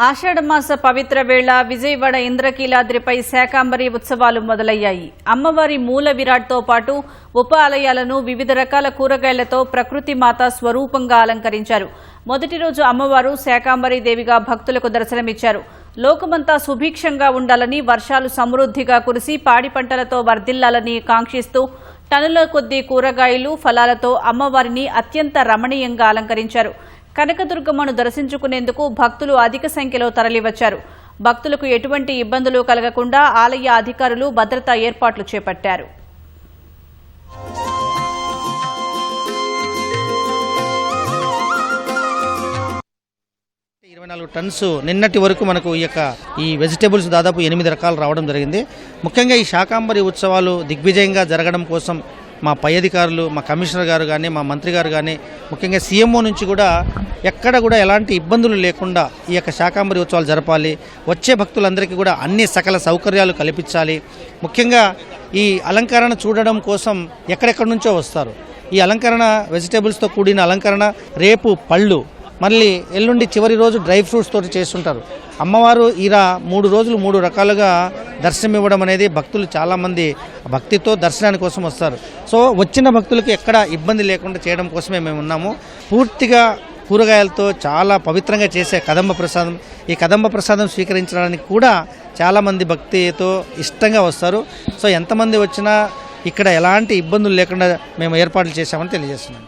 ఆషాఢమాస పవిత్ర వేళ విజయవాడ ఇంద్రకీలాద్రిపై శాకాంబరి ఉత్సవాలు మొదలయ్యాయి. అమ్మవారి మూల విరాట్తో పాటు ఉప ఆలయాలను వివిధ రకాల కూరగాయలతో ప్రకృతి మాత స్వరూపంగా అలంకరించారు. మొదటి రోజు అమ్మవారు శాకాంబరి దేవిగా భక్తులకు దర్శనమిచ్చారు. లోకమంతా సుభిక్షంగా ఉండాలని, వర్షాలు సమృద్ధిగా కురిసి పాడి పంటలతో వర్ధిల్లాలని కాంక్షిస్తూ టన్నుల కొద్దీ కూరగాయలు, ఫలాలతో అమ్మవారిని అత్యంత రమణీయంగా అలంకరించారు. కనకదుర్గమ్మను దర్శించుకునేందుకు భక్తులు అధిక సంఖ్యలో తరలివచ్చారు. భక్తులకు ఎటువంటి ఇబ్బందులు కలగకుండా ఆలయ అధికారులు భద్రతా ఏర్పాట్లు చేపట్టారు. టన్స్ నిన్నటి వరకు మనకు ఈ వెజిటేబుల్స్ దాదాపు 8 రకాలు రావడం జరిగింది. ముఖ్యంగా ఈ శాకాంబరి ఉత్సవాలు దిగ్విజయంగా జరగడం కోసం మా పై అధికారులు, మా కమిషనర్ గారు కానీ, మా మంత్రి గారు కానీ, ముఖ్యంగా సీఎంఓ నుంచి కూడా ఎక్కడ కూడా ఎలాంటి ఇబ్బందులు లేకుండా ఈ శాకాంబరి ఉత్సవాలు జరపాలి, వచ్చే భక్తులందరికీ కూడా అన్ని సకల సౌకర్యాలు కల్పించాలి. ముఖ్యంగా ఈ అలంకరణ చూడడం కోసం ఎక్కడెక్కడి నుంచో వస్తారు. ఈ అలంకరణ వెజిటేబుల్స్తో కూడిన అలంకరణ, రేపు పళ్ళు, మళ్ళీ ఎల్లుండి చివరి రోజు డ్రై ఫ్రూట్స్ తోటి చేస్తుంటారు. అమ్మవారు ఇలా 3 రోజులు 3 రకాలుగా దర్శనం ఇవ్వడం అనేది భక్తులు చాలామంది భక్తితో దర్శనాని కోసం వస్తారు. సో వచ్చిన భక్తులకు ఎక్కడ ఇబ్బంది లేకుండా చేయడం కోసమే మేము ఉన్నాము. పూర్తిగా కూరగాయలతో చాలా పవిత్రంగా చేసే కదంబ ప్రసాదం, ఈ కదంబ ప్రసాదం స్వీకరించడానికి కూడా చాలామంది భక్తితో ఇష్టంగా వస్తారు. సో ఎంతమంది వచ్చినా ఇక్కడ ఎలాంటి ఇబ్బందులు లేకుండా మేము ఏర్పాట్లు చేశామని తెలియజేస్తున్నాం.